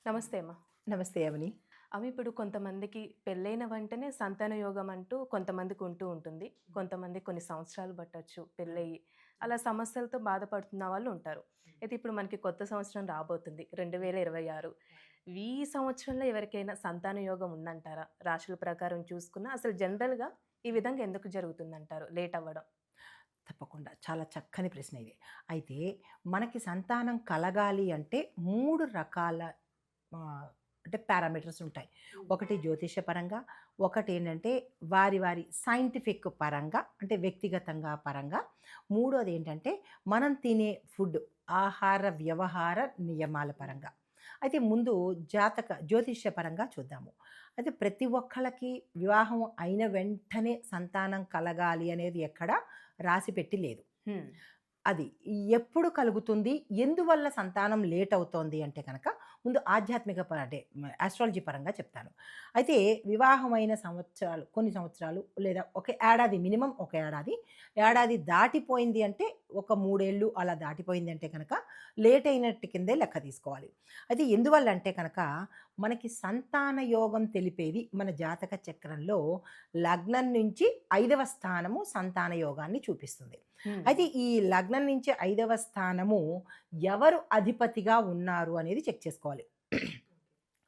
నమస్తే అమ్మ. నమస్తే అవని. ఇప్పుడు కొంతమందికి పెళ్ళైన వెంటనే సంతాన యోగం అంటూ కొంతమందికి ఉంటూ ఉంటుంది. కొంతమంది కొన్ని సంవత్సరాలు పట్టొచ్చు పెళ్ళయ్యి. అలా సమస్యలతో బాధపడుతున్న వాళ్ళు ఉంటారు. అయితే ఇప్పుడు మనకి కొత్త సంవత్సరం రాబోతుంది 2026. ఈ సంవత్సరంలో ఎవరికైనా సంతాన యోగం ఉందంటారా? రాశుల ప్రకారం చూసుకున్నా అసలు జనరల్‌గా ఈ విధంగా ఎందుకు జరుగుతుందంటారు లేట్ అవ్వడం? తప్పకుండా. చాలా చక్కని ప్రశ్న ఇది. అయితే మనకి సంతానం కలగాలి అంటే 3 రకాల అంటే పారామీటర్స్ ఉంటాయి. ఒకటి జ్యోతిష్యపరంగా, ఒకటేంటంటే వారి సైంటిఫిక్ పరంగా అంటే వ్యక్తిగతంగా పరంగా, మూడోదేంటంటే మనం తినే ఫుడ్ ఆహార, వ్యవహార నియమాల పరంగా. అయితే ముందు జ్యోతిష్యపరంగా చూద్దాము. అయితే ప్రతి ఒక్కళ్ళకి వివాహం అయిన వెంటనే సంతానం కలగాలి అనేది ఎక్కడ రాసిపెట్టి లేదు. హ్మ్. అది ఎప్పుడు కలుగుతుంది? ఎందువల్ల సంతానం లేట్ అవుతోంది అంటే కనుక, ముందు ఆధ్యాత్మిక అంటే ఆస్ట్రాలజీ పరంగా చెప్తాను. అయితే వివాహమైన సంవత్సరాలు, కొన్ని సంవత్సరాలు లేదా ఒక ఏడాది, మినిమమ్ ఒక ఏడాది, ఏడాది దాటిపోయింది అంటే ఒక 3 ఏళ్ళు అలా దాటిపోయింది అంటే కనుక లేట్ అయినట్టు కిందే లెక్క తీసుకోవాలి. అయితే ఎందువల్ల అంటే కనుక మనకి సంతాన యోగం తెలిపేది మన జాతక చక్రంలో లగ్నం నుంచి 5వ స్థానము సంతాన యోగాన్ని చూపిస్తుంది. హ్మ్. అయితే ఈ లగ్నం నుంచి 5వ స్థానము ఎవరు అధిపతిగా ఉన్నారు అనేది చెక్ చేసుకోవాలి.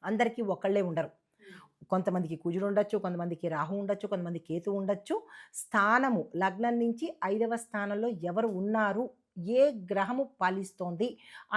అందరికీ ఒకళ్ళే ఉండరు. కొంతమందికి కుజుడు ఉండొచ్చు, కొంతమందికి రాహు ఉండొచ్చు, కొంతమంది కేతు ఉండొచ్చు. స్థానము లగ్నం నుంచి 5వ స్థానంలో ఎవరు ఉన్నారు, ఏ గ్రహము పాలిస్తోంది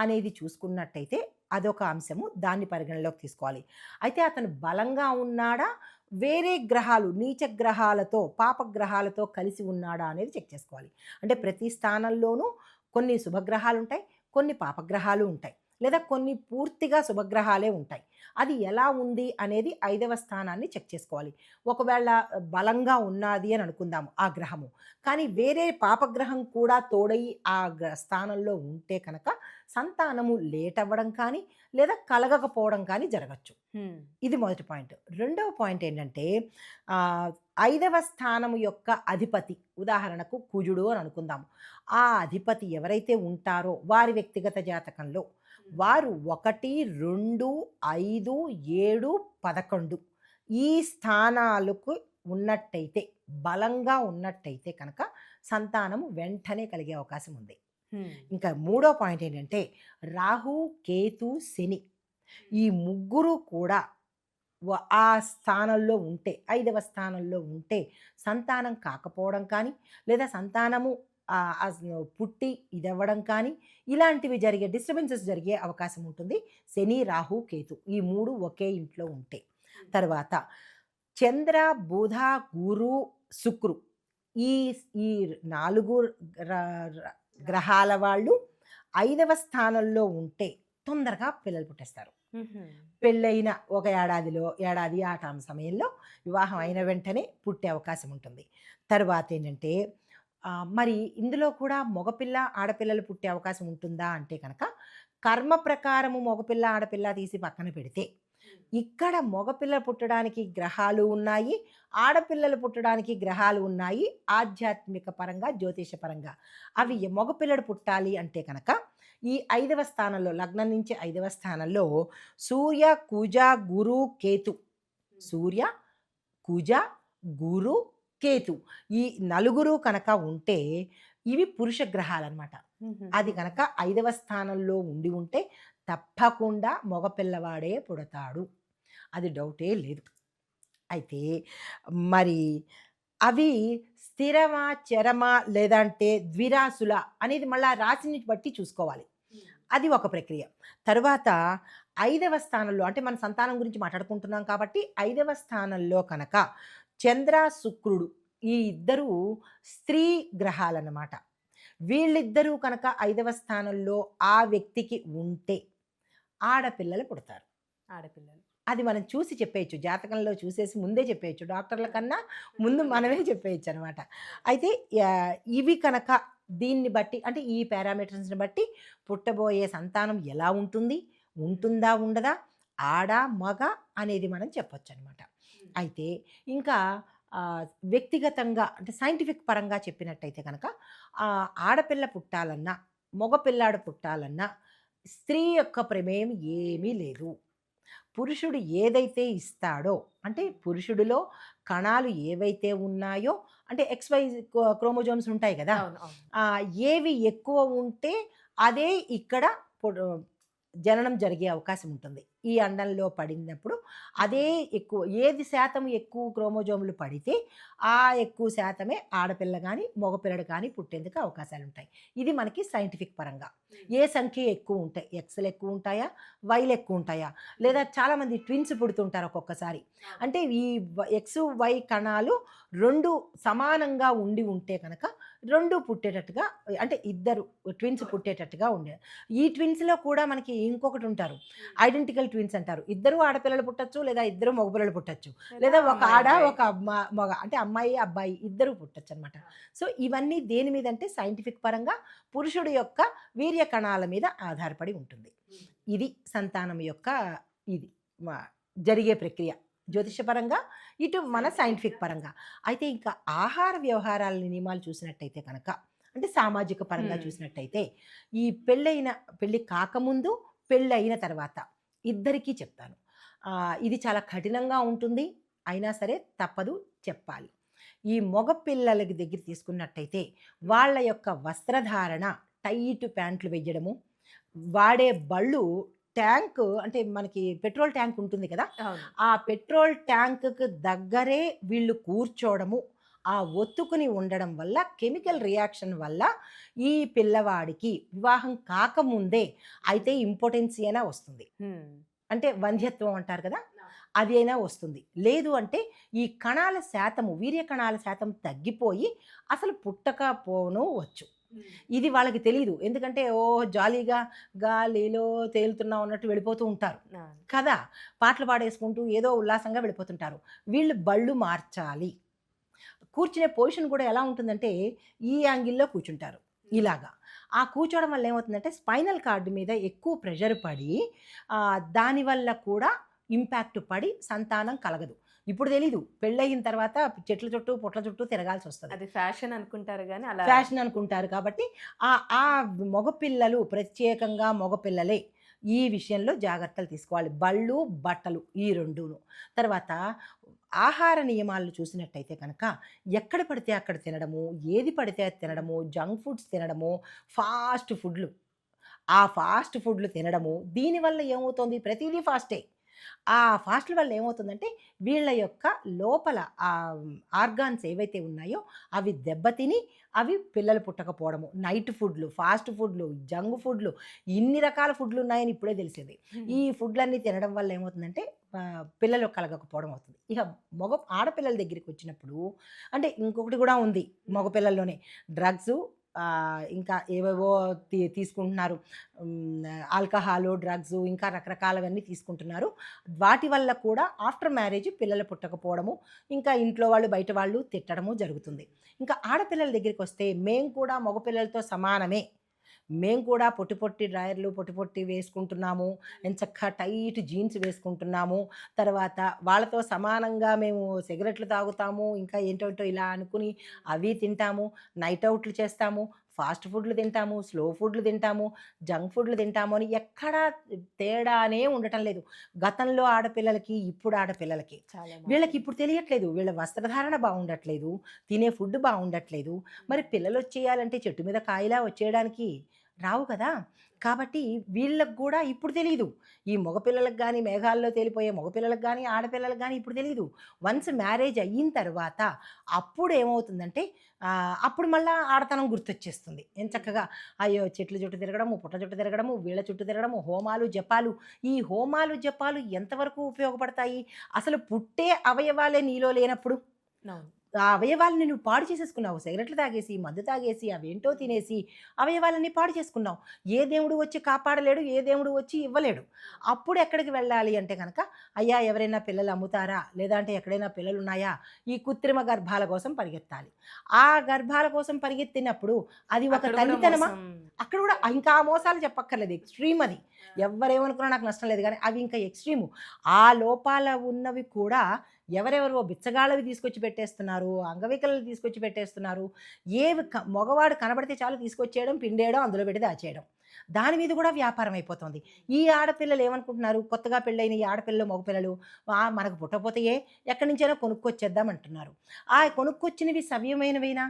అనేది చూసుకున్నట్టయితే అదొక అంశము. దాన్ని పరిగణలోకి తీసుకోవాలి. అయితే అతను బలంగా ఉన్నాడా? వేరే గ్రహాలు నీచ గ్రహాలతో, పాపగ్రహాలతో కలిసి ఉన్నాడా అనేది చెక్ చేసుకోవాలి. అంటే ప్రతి స్థానంలోనూ కొన్ని శుభగ్రహాలుంటాయి, కొన్ని పాపగ్రహాలు ఉంటాయి. లేదా కొన్ని పూర్తిగా శుభగ్రహాలే ఉంటాయి. అది ఎలా ఉంది అనేది 5వ స్థానాన్ని చెక్ చేసుకోవాలి. ఒకవేళ బలంగా ఉన్నాది అని అనుకుందాము ఆ గ్రహము. కానీ వేరే పాపగ్రహం కూడా తోడయి ఆ స్థానంలో ఉంటే కనుక సంతానము లేట్ అవ్వడం కానీ, లేదా కలగకపోవడం కానీ జరగచ్చు. హ్మ్. ఇది మొదటి పాయింట్. రెండవ పాయింట్ ఏంటంటే ఆహ్, 5వ స్థానము యొక్క అధిపతి ఉదాహరణకు కుజుడు అని అనుకుందాము. ఆ అధిపతి ఎవరైతే ఉంటారో వారి వ్యక్తిగత జాతకంలో వారు 1, 2, 5, 7, 11 ఈ స్థానాలకు ఉన్నట్టయితే, బలంగా ఉన్నట్టయితే కనుక సంతానము వెంటనే కలిగే అవకాశం ఉంది. హ్మ్. ఇంకా మూడో పాయింట్ ఏంటంటే రాహు, కేతు, శని ఈ ముగ్గురు కూడా ఆ స్థానంలో ఉంటే, 5వ స్థానంలో ఉంటే సంతానం కాకపోవడం కానీ, లేదా సంతానము పుట్టి ఇదవ్వడం కానీ, ఇలాంటివి జరిగే డిస్టర్బెన్సెస్ జరిగే అవకాశం ఉంటుంది. శని, రాహు, కేతు ఈ 3 ఒకే ఇంట్లో ఉంటే. తర్వాత చంద్ర, బుధ, గురు, శుక్రు ఈ ఈ 4 ర ర గ్రహాల వాళ్ళు 5వ స్థానంలో ఉంటే తొందరగా పిల్లలు పుట్టేస్తారు. హుహు. పెళ్ళైన ఒక ఏడాది ఆ సమయంలో వివాహం అయిన వెంటనే పుట్టే అవకాశం ఉంటుంది. తరువాతేంటంటే మరి ఇందులో కూడా మగపిల్ల, ఆడపిల్లలు పుట్టే అవకాశం ఉంటుందా అంటే కనుక, కర్మ ప్రకారము మగపిల్ల, ఆడపిల్ల తీసి పక్కన పెడితే, ఇక్కడ మగపిల్ల పుట్టడానికి గ్రహాలు ఉన్నాయి, ఆడపిల్లలు పుట్టడానికి గ్రహాలు ఉన్నాయి. ఆధ్యాత్మిక పరంగా, జ్యోతిష పరంగా. అవి మగపిల్లడు పుట్టాలి అంటే కనుక ఈ 5వ స్థానంలో లగ్నం నుంచి 5వ స్థానంలో సూర్య, కుజ, గురు, కేతు. సూర్య, కుజ, గురు, కేతు. ఈ నలుగురు కనుక ఉంటే ఇవి పురుష గ్రహాలనమాట. అది హుహుహు. కనుక 5వ స్థానంలో ఉండి ఉంటే తప్పకుండా మగ పిల్లవాడే పుడతాడు. అది డౌటే లేదు. అయితే మరి అవి స్థిరమా, చరమా లేదంటే ద్విరాసులా అనేది మళ్ళా రాశిని బట్టి చూసుకోవాలి. అది ఒక ప్రక్రియ. తరువాత 5వ స్థానంలో అంటే మన సంతానం గురించి మాట్లాడుకుంటున్నాం కాబట్టి 5వ స్థానంలో కనుక చంద్ర, శుక్రుడు ఈ ఇద్దరు స్త్రీ గ్రహాలన్నమాట. వీళ్ళిద్దరూ కనుక 5వ స్థానంలో ఆ వ్యక్తికి ఉంటే ఆడపిల్లలు పుడతారు. ఆడపిల్లలు. అది మనం చూసి చెప్పేయచ్చు. జాతకంలో చూసేసి ముందే చెప్పేయచ్చు. డాక్టర్ల కన్నా ముందు మనమే చెప్పేయచ్చనమాట. అయితే ఇవి కనుక దీన్ని బట్టి అంటే ఈ పారామీటర్స్‌ని బట్టి పుట్టబోయే సంతానం ఎలా ఉంటుంది? ఉంటుందా? ఉండదా? ఆడా? మగ? అనేది మనం చెప్పొచ్చనమాట. అయితే ఇంకా వ్యక్తిగతంగా అంటే సైంటిఫిక్ పరంగా చెప్పినట్టయితే గనక ఆడపిల్ల పుట్టాలన్నా, మగ పిల్లాడు పుట్టాలన్నా స్త్రీ యొక్క ప్రమేయం ఏమీ లేదు. పురుషుడు ఏదైతే ఇస్తాడో, అంటే పురుషుడిలో కణాలు ఏవైతే ఉన్నాయో, అంటే XY క్రోమోజోమ్స్ ఉంటాయి కదా, అవును. అవును. ఏవి ఎక్కువ ఉంటే అదే ఇక్కడ జననం జరిగే అవకాశం ఉంటుంది. ఈ అండంలో పడినప్పుడు అదే ఎక్కువ, ఏది శాతం ఎక్కువ క్రోమోజోములు పడితే ఆ ఎక్కువ శాతమే ఆడపిల్ల కానీ మగపిల్లడు కానీ పుట్టేందుకు అవకాశాలు ఉంటాయి. ఇది మనకి సైంటిఫిక్ పరంగా. ఏ సంఖ్య ఎక్కువ ఉంటాయి, ఎక్స్లు ఎక్కువ ఉంటాయా, వైలు ఎక్కువ ఉంటాయా, లేదా చాలామంది ట్విన్స్ పుడుతుంటారు ఒక్కొక్కసారి. అంటే ఈ ఎక్స్ వై కణాలు రెండు సమానంగా ఉండి ఉంటే కనుక రెండు పుట్టేటట్టుగా, అంటే ఇద్దరు ట్విన్స్ పుట్టేటట్టుగా ఉండే. ఈ ట్విన్స్లో కూడా మనకి ఇంకొకటి ఉంటారు, ఐడెంటికల్ ట్విన్స్ అంటారు. ఇద్దరు ఆడపిల్లలు పుట్టచ్చు, లేదా ఇద్దరు మగపిల్లలు పుట్టచ్చు, లేదా ఒక అమ్మాయి, ఆడ అబ్బాయి. ఒక మగ, అంటే అమ్మాయి అబ్బాయి ఇద్దరు పుట్టచ్చు అనమాట. సో ఇవన్నీ దేని మీద అంటే సైంటిఫిక్ పరంగా పురుషుడి యొక్క వీర్య కణాల మీద ఆధారపడి ఉంటుంది. ఇది సంతానం యొక్క ఇది జరిగే ప్రక్రియ జ్యోతిషపరంగా, ఇటు మన సైంటిఫిక్ పరంగా. అయితే ఇంకా ఆహార వ్యవహారాల నియమాలు చూసినట్టయితే కనుక, అంటే సామాజిక పరంగా చూసినట్టయితే, ఈ పెళ్ళి కాకముందు, పెళ్ళి అయిన తర్వాత ఇద్దరికీ చెప్తాను. ఇది చాలా కఠినంగా ఉంటుంది, అయినా సరే తప్పదు, చెప్పాలి. ఈ మగ పిల్లలకి దగ్గర తీసుకున్నట్టయితే వాళ్ళ యొక్క వస్త్రధారణ టైట్ ప్యాంట్లు వేయడము, వాడే బళ్ళు ట్యాంక్, అంటే మనకి పెట్రోల్ ట్యాంక్ ఉంటుంది కదా, అవును. ఆ పెట్రోల్ ట్యాంక్కి దగ్గరే వీళ్ళు కూర్చోవడము, ఆ ఒత్తుకుని ఉండడం వల్ల కెమికల్ రియాక్షన్ వల్ల ఈ పిల్లవాడికి వివాహం కాకముందే అయితే ఇంపార్టెన్సీనా వస్తుంది. అంటే వంధ్యత్వం అంటారు కదా, అది అయినా వస్తుంది. లేదు అంటే ఈ కణాల శాతము, వీర్య కణాల శాతం తగ్గిపోయి అసలు పుట్టకపోను వచ్చు. ఇది వాళ్ళకి తెలీదు. ఎందుకంటే జాలీగా గాలిలో తేలుతున్నా ఉన్నట్టు వెళ్ళిపోతూ ఉంటారు కదా, పాటలు పాడేసుకుంటూ ఏదో ఉల్లాసంగా వెళ్ళిపోతుంటారు. వీళ్ళు బళ్ళు మార్చాలి. కూర్చునే పొజిషన్ కూడా ఎలా ఉంటుందంటే ఈ యాంగిల్లో కూర్చుంటారు ఇలాగా. ఆ కూర్చోవడం వల్ల ఏమవుతుందంటే స్పైనల్ కార్డు మీద ఎక్కువ ప్రెషర్ పడి దానివల్ల కూడా ఇంపాక్ట్ పడి సంతానం కలగదు. ఇప్పుడు తెలీదు, పెళ్ళయిన తర్వాత చెట్ల చుట్టూ పుట్ల చుట్టూ తిరగాల్సి వస్తుంది. అది ఫ్యాషన్ అనుకుంటారు కానీ అలా ఫ్యాషన్ అనుకుంటారు. కాబట్టి ఆ మగపిల్లలు, ప్రత్యేకంగా మగపిల్లలే ఈ విషయంలో జాగ్రత్తలు తీసుకోవాలి. బళ్ళు బట్టలు ఈ రెండును. తర్వాత ఆహార నియమాలను చూసినట్టయితే కనుక ఎక్కడ పడితే అక్కడ తినడము, ఏది పడితే అది తినడము, జంక్ ఫుడ్స్ తినడము, ఫాస్ట్ ఫుడ్లు, ఆ ఫాస్ట్ ఫుడ్లు తినడము, దీనివల్ల ఏమవుతుంది, ప్రతిదీ ఫాస్టే. ఆ ఫాస్ట్ల వల్ల ఏమవుతుందంటే వీళ్ళ యొక్క లోపల ఆర్గాన్స్ ఏవైతే ఉన్నాయో అవి దెబ్బతిని అవి పిల్లలు పుట్టకపోవడము. నైట్ ఫుడ్లు, ఫాస్ట్ ఫుడ్లు, జంక్ ఫుడ్లు, ఇన్ని రకాల ఫుడ్లు ఉన్నాయని ఇప్పుడే తెలిసింది. ఈ ఫుడ్లన్నీ తినడం వల్ల ఏమవుతుందంటే పిల్లలు కలగకపోవడం అవుతుంది. ఇక ఆడపిల్లల దగ్గరికి వచ్చినప్పుడు అంటే ఇంకొకటి కూడా ఉంది మగపిల్లల్లోనే, డ్రగ్స్, ఇంకా ఏవేవో తీసుకుంటున్నారు, ఆల్కహాలు, డ్రగ్స్, ఇంకా రకరకాలవన్నీ తీసుకుంటున్నారు. వాటి వల్ల కూడా ఆఫ్టర్ మ్యారేజ్ పిల్లలు పుట్టకపోవడము, ఇంకా ఇంట్లో వాళ్ళు బయట వాళ్ళు తిట్టడము జరుగుతుంది. ఇంకా ఆడపిల్లల దగ్గరికి వస్తే మేము కూడా మగపిల్లలతో సమానమే, మేము కూడా పొట్టి పొట్టి డ్రాయర్లు పొట్టి పొట్టి వేసుకుంటున్నాము, ఎంచక్కా టైట్ జీన్స్ వేసుకుంటున్నాము, తర్వాత వాళ్ళతో సమానంగా మేము సిగరెట్లు తాగుతాము, ఇంకా ఏంటంటో ఇలా అనుకుని అవి తింటాము, నైట్ అవుట్లు చేస్తాము, ఫాస్ట్ ఫుడ్లు తింటాము, స్లో ఫుడ్లు తింటాము, జంక్ ఫుడ్లు తింటాము అని ఎక్కడా తేడానే ఉండటం లేదు. గతంలో ఆడపిల్లలకి ఇప్పుడు ఆడపిల్లలకి వీళ్ళకి ఇప్పుడు తెలియట్లేదు. వీళ్ళ వస్త్రధారణ బాగుండట్లేదు, తినే ఫుడ్ బాగుండట్లేదు. మరి పిల్లలు వచ్చేయాలంటే చెట్టు మీద కాయలా వచ్చేయడానికి రావు కదా. కాబట్టి వీళ్ళకి కూడా ఇప్పుడు తెలీదు. ఈ మగపిల్లలకు కానీ, మేఘాల్లో తేలిపోయే మగపిల్లలకు కానీ, ఆడపిల్లలకు కానీ ఇప్పుడు తెలీదు. వన్స్ మ్యారేజ్ అయిన తర్వాత అప్పుడు ఏమవుతుందంటే అప్పుడు మళ్ళీ ఆడతనం గుర్తొచ్చేస్తుంది. ఎంచక్కగా అయ్యో చెట్ల చుట్టూ తిరగడము, పుట్ల చుట్టూ తిరగడము, వీళ్ళ చుట్టూ తిరగడము, హోమాలు జపాలు. ఈ హోమాలు జపాలు ఎంతవరకు ఉపయోగపడతాయి? అసలు పుట్టే అవయవాలే నీలో లేనప్పుడు ఆ అవయవాలని నువ్వు పాడు చేసేసుకున్నావు. సిగరెట్లు తాగేసి, మందు తాగేసి, అవేంటో తినేసి అవయవాలన్నీ పాడు చేసుకున్నావు. ఏ దేవుడు వచ్చి కాపాడలేడు, ఏ దేవుడు వచ్చి ఇవ్వలేడు. అప్పుడు ఎక్కడికి వెళ్ళాలి అంటే కనుక, అయ్యా ఎవరైనా పిల్లలు అమ్ముతారా, లేదంటే ఎక్కడైనా పిల్లలు ఉన్నాయా, ఈ కృత్రిమ గర్భాల కోసం పరిగెత్తాలి. ఆ గర్భాల కోసం పరిగెత్తినప్పుడు అది ఒక తల్లితనమా? అక్కడ కూడా ఇంకా ఆ మోసాలు చెప్పక్కర్లేదు, ఎక్స్ట్రీమ్ అది. ఎవరేమనుకున్నా నాకు నష్టం లేదు, కానీ అవి ఇంకా ఎక్స్ట్రీము. ఆ లోపాల ఉన్నవి కూడా ఎవరెవరో బిచ్చగాళ్ళవి తీసుకొచ్చి పెట్టేస్తున్నారు, అంగవికలను తీసుకొచ్చి పెట్టేస్తున్నారు. ఏవి మగవాడు కనబడితే చాలు తీసుకొచ్చేయడం, పిండేయడం, అందులో పెట్టి దాచేయడం. దాని మీద కూడా వ్యాపారం అయిపోతుంది. ఈ ఆడపిల్లలు ఏమనుకుంటున్నారు, కొత్తగా పెళ్ళైన ఈ ఆడపిల్లలు, మగపిల్లలు మనకు పుట్టకపోతే ఎక్కడి నుంచైనా కొనుక్కొచ్చేద్దాం అంటున్నారు. ఆ కొనుక్కొచ్చినవి సవ్యమైనవేనా?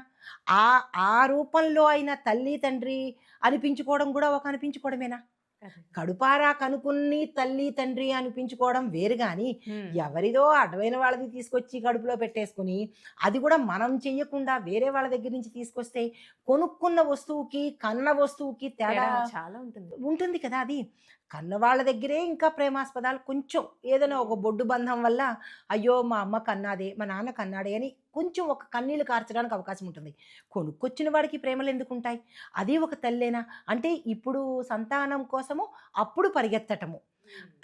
ఆ ఆ రూపంలో అయిన తల్లి, తండ్రి అనిపించుకోవడం కూడా ఒక అనిపించుకోవడమేనా? అదే. కడుపారా కనుకుని తల్లి, తండ్రి అనిపించుకోవడం వేరు గాని, హ్మ్. ఎవరిదో అడ్డమైన వాళ్ళది తీసుకొచ్చి కడుపులో పెట్టేసుకొని, అది కూడా మనం చెయ్యకుండా వేరే వాళ్ళ దగ్గర నుంచి తీసుకొస్తే, కొనుక్కున్న వస్తువుకి, కన్న వస్తువుకి తేడా తేడా చాలా ఉంటుంది. ఉంటుంది కదా అది. కన్నవాళ్ళ దగ్గరే ఇంకా ప్రేమాస్పదాలు కొంచెం ఏదైనా ఒక బొడ్డు బంధం వల్ల, అయ్యో! మా అమ్మ కన్నాదే, మా నాన్న కన్నాడే అని కొంచెం ఒక కన్నీళ్లు కార్చడానికి అవకాశం ఉంటుంది. కొనుక్కొచ్చిన వాడికి ప్రేమలెందుకుంటాయి? అది ఒక తల్లేనా? అంటే ఇప్పుడు సంతానం కోసము అప్పుడు పరిగెత్తటము.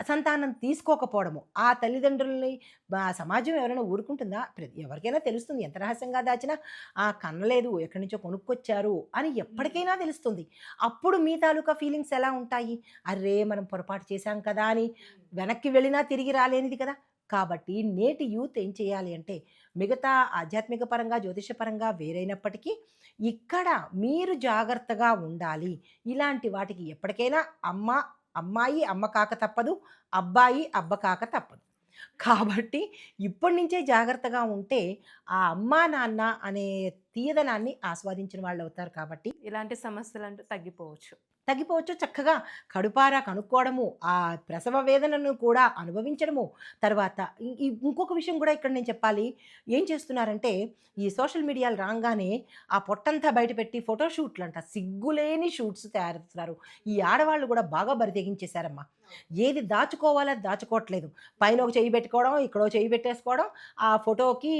సంతానం తీసుకోకపోవడము. ఆ తల్లిదండ్రుల్ని సమాజం ఎవరైనా ఊరుకుంటుందా? ఎవరికైనా తెలుస్తుంది. ఎంత రహస్యంగా దాచినా కనలేదు, ఎక్కడి నుంచో కొనుక్కొచ్చారు అని ఎప్పటికైనా తెలుస్తుంది. అప్పుడు మీ తాలూకా ఫీలింగ్స్ ఎలా ఉంటాయి? అర్రే! మనం పొరపాటు చేశాం కదా! అని వెనక్కి వెళ్ళినా తిరిగి రాలేనిది కదా! కాబట్టి నేటి యూత్ ఏం చేయాలి అంటే, మిగతా ఆధ్యాత్మిక పరంగా, జ్యోతిషపరంగా వేరైనప్పటికీ, ఇక్కడ మీరు జాగ్రత్తగా ఉండాలి. ఇలాంటి వాటికి ఎప్పటికైనా అమ్మాయి అమ్మ కాక తప్పదు. అబ్బాయి అబ్బ కాక తప్పదు. కాబట్టి ఇప్పటి నుంచే జాగ్రత్తగా ఉంటే, ఆ అమ్మా, నాన్న అనే తీయదనాన్ని ఆస్వాదించిన వాళ్ళవుతారు కాబట్టి ఇలాంటి సమస్యలంటూ తగ్గిపోవచ్చు. తగ్గిపోవచ్చు. చక్కగా కడుపారా కనుక్కోవడము, ఆ ప్రసవ వేదనను కూడా అనుభవించడము. తర్వాత ఇంకొక విషయం కూడా ఇక్కడ నేను చెప్పాలి. ఏం చేస్తున్నారంటే, ఈ సోషల్ మీడియాలు రాంగానే ఆ పొట్టంతా బయటపెట్టి ఫోటో షూట్‌లంట. సిగ్గులేని షూట్స్ తయారుస్తున్నారు. ఈ ఆడవాళ్ళు కూడా బాగా బరి తెగించేశారమ్మా. ఏది దాచుకోవాలో అది దాచుకోవట్లేదు. పైన ఒక చెయ్యి పెట్టుకోవడం, ఇక్కడో చెయ్యి పెట్టేసుకోవడం, ఆ ఫోటోకి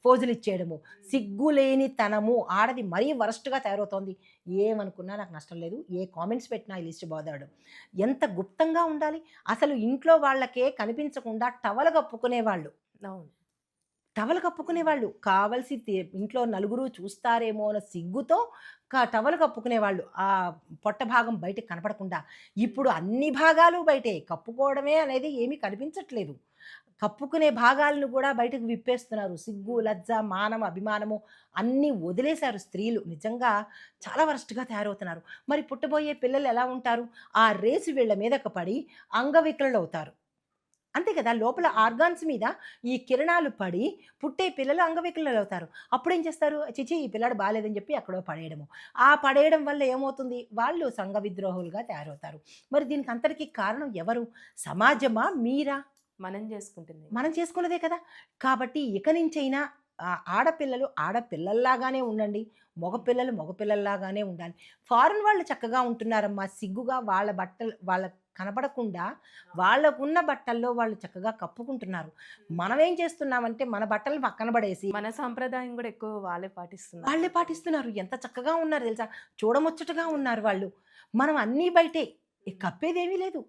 పోజులిచ్చేయడము. సిగ్గులేని తనము ఆడది మరీ వరస్ట్‌గా తయారవుతోంది. ఏమనుకున్నా నాకు నష్టం లేదు. ఏ కామెంట్స్ పెట్టినా ఈ లిస్ట్ బోదాడు. ఎంత గుప్తంగా ఉండాలి. అసలు ఇంట్లో వాళ్ళకే కనిపించకుండా టవలు కప్పుకునేవాళ్ళు. అవును. టవలు కప్పుకునేవాళ్ళు. కావాల్సి ఇంట్లో నలుగురు చూస్తారేమో అన్న సిగ్గుతో టవలు కప్పుకునేవాళ్ళు. ఆ పొట్ట భాగం బయటకి కనపడకుండా. ఇప్పుడు అన్ని భాగాలు బయటే. కప్పుకోవడమే అనేది ఏమీ కనిపించట్లేదు. కప్పుకునే భాగాలను కూడా బయటకు విప్పేస్తున్నారు. సిగ్గు, లజ్జ, మానం, అభిమానము అన్నీ వదిలేశారు స్త్రీలు. నిజంగా చాలా వరస్ట్‌గా తయారవుతున్నారు. మరి పుట్టబోయే పిల్లలు ఎలా ఉంటారు? ఆ రేసు వీళ్ళ మీదకు పడి అంగవికలులవుతారు. అంతే కదా! లోపల ఆర్గాన్స్ మీద ఈ కిరణాలు పడి పుట్టే పిల్లలు అంగవికలులవుతారు. అప్పుడేం చేస్తారు? ఛీ! ఈ పిల్లాడు బాలేదని చెప్పి ఎక్కడో పడేయడము. ఆ పడేయడం వల్ల ఏమవుతుంది? వాళ్ళు సంఘ విద్రోహులుగా తయారవుతారు. మరి దీనికి అంతటికి కారణం ఎవరు? సమాజమా? మీరా? మనం చేసుకుంటుంది. మనం చేసుకున్నదే కదా! కాబట్టి ఇక నుంచైనా ఆడపిల్లలు ఆడపిల్లల్లాగానే ఉండండి. మగపిల్లలు మగపిల్లల్లాగానే ఉండాలి. ఫారెన్ వాళ్ళు చక్కగా ఉంటున్నారమ్మా. సిగ్గుగా వాళ్ళ బట్టలు వాళ్ళకి కనపడకుండా వాళ్ళకున్న బట్టల్లో వాళ్ళు చక్కగా కప్పుకుంటున్నారు. మనమేం చేస్తున్నామంటే మన బట్టలు పక్కన పడేసి మన సాంప్రదాయం గూడా ఎక్కువ వాళ్ళే పాటిస్తున్నారు. వాళ్ళే పాటిస్తున్నారు. ఎంత చక్కగా ఉన్నారు తెలుసా? చూడముచ్చటగా ఉన్నారు వాళ్ళు. మనం అన్నీ బయటే. కప్పేదేమీ లేదు.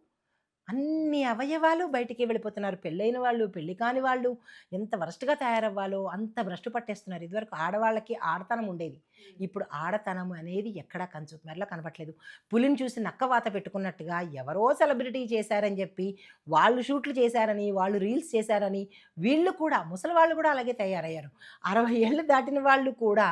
అన్ని అవయవాలు బయటికి వెళ్ళిపోతున్నారు. పెళ్ళైన వాళ్ళు, పెళ్లి కాని వాళ్ళు ఎంత వరస్ట్‌గా తయారవ్వాలో అంత భ్రష్టు పట్టేస్తున్నారు. ఇదివరకు ఆడవాళ్ళకి ఆడతనం ఉండేది. ఇప్పుడు ఆడతనం అనేది ఎక్కడా కంచు మెరలో కనపట్లేదు. పులిని చూసి నక్క వాత పెట్టుకున్నట్టుగా ఎవరో సెలబ్రిటీ చేశారని చెప్పి, వాళ్ళు షూట్లు చేశారని, వాళ్ళు రీల్స్ చేశారని, వీళ్ళు కూడా ముసలివాళ్ళు కూడా అలాగే తయారయ్యారు. 60 ఏళ్ళు దాటిన వాళ్ళు కూడా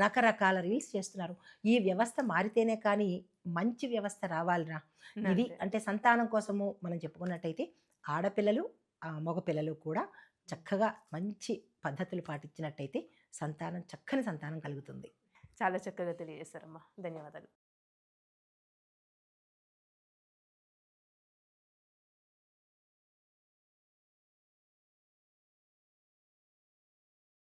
రకరకాల రీల్స్ చేస్తున్నారు. ఈ వ్యవస్థ మారితేనే కానీ మంచి వ్యవస్థ రావాలిరా. ఇది అంతే. అంటే సంతానం కోసము మనం చెప్పుకున్నట్టయితే ఆడపిల్లలు, మగపిల్లలు కూడా చక్కగా మంచి పద్ధతులు పాటించినట్టయితే చక్కని సంతానం కలుగుతుంది. చాలా చక్కగా తెలియజేశారమ్మా. ధన్యవాదాలు.